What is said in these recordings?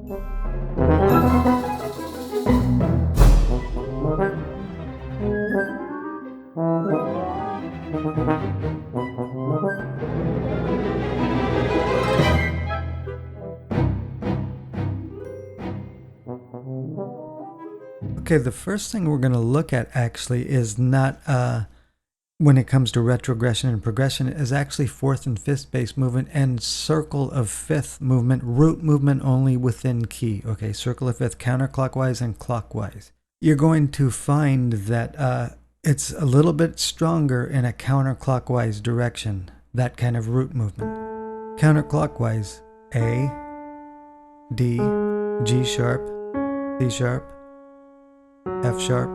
Okay, the first thing we're going to look at actually is not when it comes to retrogression and progression, is actually fourth and fifth bass movement and circle of fifth movement, root movement only within key. Okay, circle of fifth, counterclockwise and clockwise. You're going to find that it's a little bit stronger in a counterclockwise direction, that kind of root movement. Counterclockwise, A, D, G sharp, C sharp, F sharp,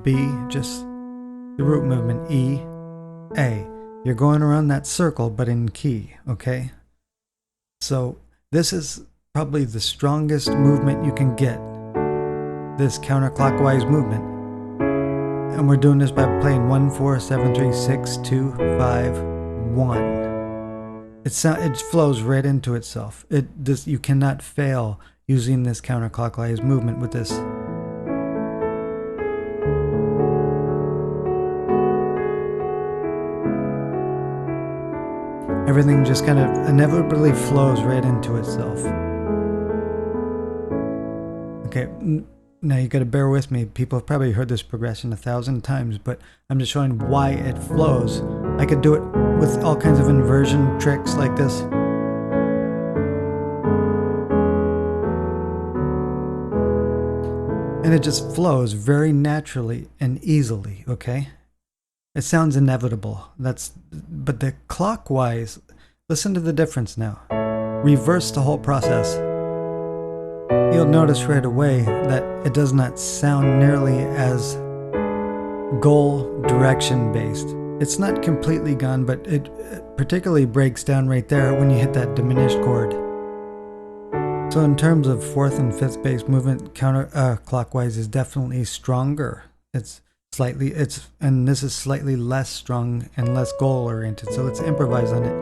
B, just the root movement, E, A. You're going around that circle, but in key, okay? So this is probably the strongest movement you can get, this counterclockwise movement. And we're doing this by playing 1, 4, 7, 3, 6, 2, 5, 1. It flows right into itself. You cannot fail using this counterclockwise movement with this. Everything just kind of inevitably flows right into itself. Okay, now you gotta bear with me. People have probably heard this progression 1,000 times, but I'm just showing why it flows. I could do it with all kinds of inversion tricks like this. And it just flows very naturally and easily, okay? It sounds inevitable. But the clockwise, listen to the difference now. Reverse the whole process. You'll notice right away that it does not sound nearly as goal direction based. It's not completely gone, but it particularly breaks down right there when you hit that diminished chord. So in terms of fourth and fifth bass movement, counterclockwise is definitely stronger. And this is slightly less strong and less goal oriented. So let's improvise on it.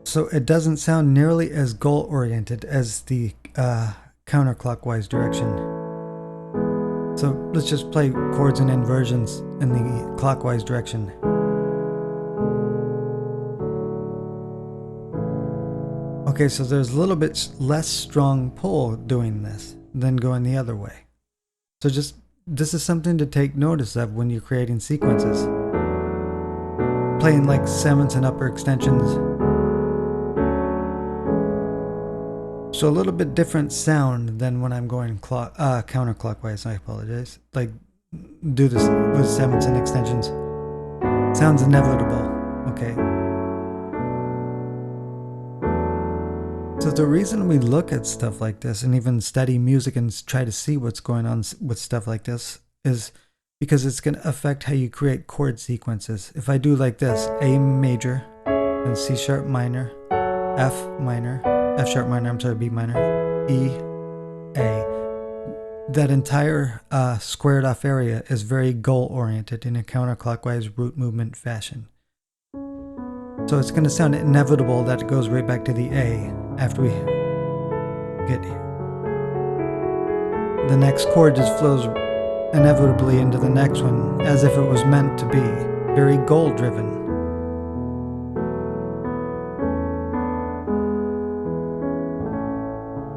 So it doesn't sound nearly as goal oriented as the counterclockwise direction. So let's just play chords and inversions in the clockwise direction. Okay, so there's a little bit less strong pull doing this than going the other way. So this is something to take notice of when you're creating sequences. Playing like sevenths and upper extensions. So a little bit different sound than when I'm going counterclockwise. I apologize. Like do this with sevenths and extensions. Sounds inevitable, okay? So the reason we look at stuff like this and even study music and try to see what's going on with stuff like this is because it's going to affect how you create chord sequences. If I do like this, A major, then C sharp minor, F sharp minor, I'm sorry, B minor, E, A. That entire squared off area is very goal oriented in a counterclockwise root movement fashion. So it's going to sound inevitable that it goes right back to the A after we get here. The next chord just flows inevitably into the next one as if it was meant to be. Very goal driven.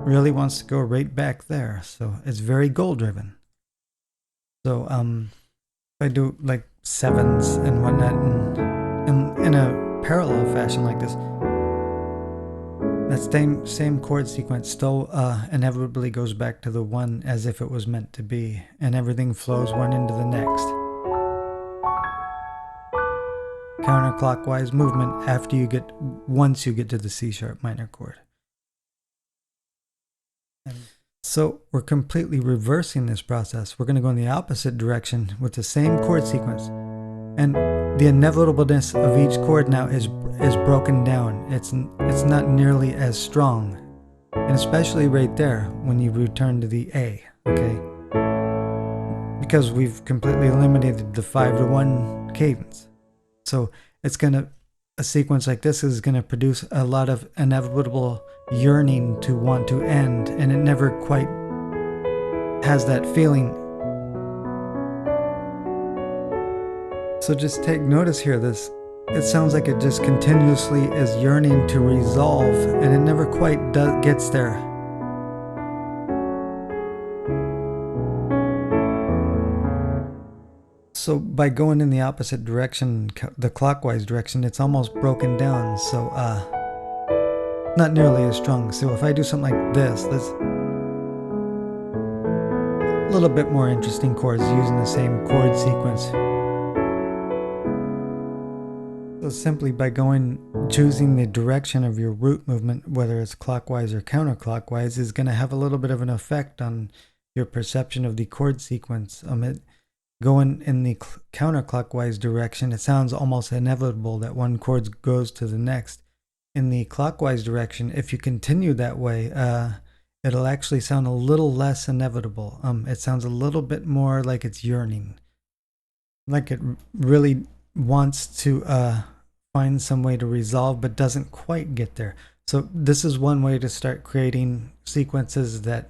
Really wants to go right back there. So it's very goal driven. So if I do like sevens and whatnot and in a parallel fashion like this, that same chord sequence still inevitably goes back to the one as if it was meant to be, and everything flows one into the next. Counterclockwise movement once you get to the C sharp minor chord. So we're completely reversing this process. We're going to go in the opposite direction with the same chord sequence. And the inevitableness of each chord now is broken down. It's not nearly as strong. And especially right there when you return to the A, okay? because we've completely eliminated the 5-to-1 cadence. So it's gonna, a sequence like this is gonna produce a lot of inevitable yearning to want to end, and it never quite has that feeling. So just take notice here, this, it sounds like it just continuously is yearning to resolve, and it never quite gets there. So by going in the opposite direction, the clockwise direction, it's almost broken down, so not nearly as strong. So if I do something like this, that's a little bit more interesting chords using the same chord sequence. So simply by choosing the direction of your root movement, whether it's clockwise or counterclockwise, is going to have a little bit of an effect on your perception of the chord sequence. Going in the counterclockwise direction, it sounds almost inevitable that one chord goes to the next. In the clockwise direction, if you continue that way, it'll actually sound a little less inevitable. It sounds a little bit more like it's yearning, like it really wants to find some way to resolve, but doesn't quite get there. So this is one way to start creating sequences that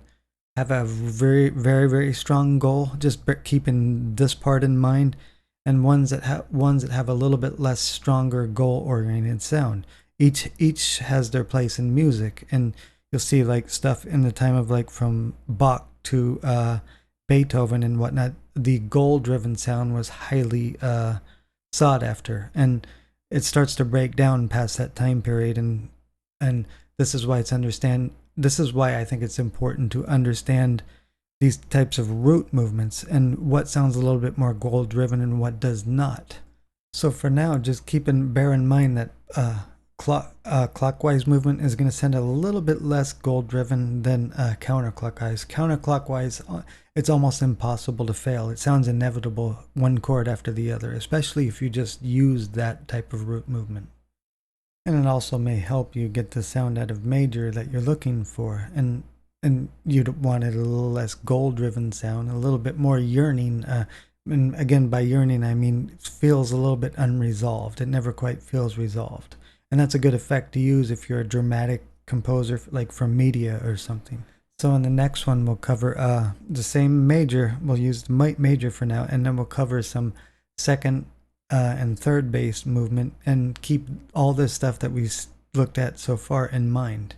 have a very, very, very strong goal, just keeping this part in mind, and ones that have a little bit less stronger goal-oriented sound. Each has their place in music, and you'll see like stuff in the time of like from Bach to Beethoven and whatnot. The goal-driven sound was highly sought after, and it starts to break down past that time period, and this is why this is why I think it's important to understand these types of root movements and what sounds a little bit more goal driven and what does not. So for now, just bear in mind that clockwise movement is going to sound a little bit less goal driven than counterclockwise. Counterclockwise, it's almost impossible to fail. It sounds inevitable, one chord after the other, especially if you just use that type of root movement. And it also may help you get the sound out of major that you're looking for, and you'd want it a little less goal-driven sound, a little bit more yearning. And again, by yearning, I mean it feels a little bit unresolved. It never quite feels resolved, and that's a good effect to use if you're a dramatic composer, like for media or something. So in the next one, we'll cover the same major. We'll use the major for now, and then we'll cover some second and third bass movement, and keep all this stuff that we've looked at so far in mind.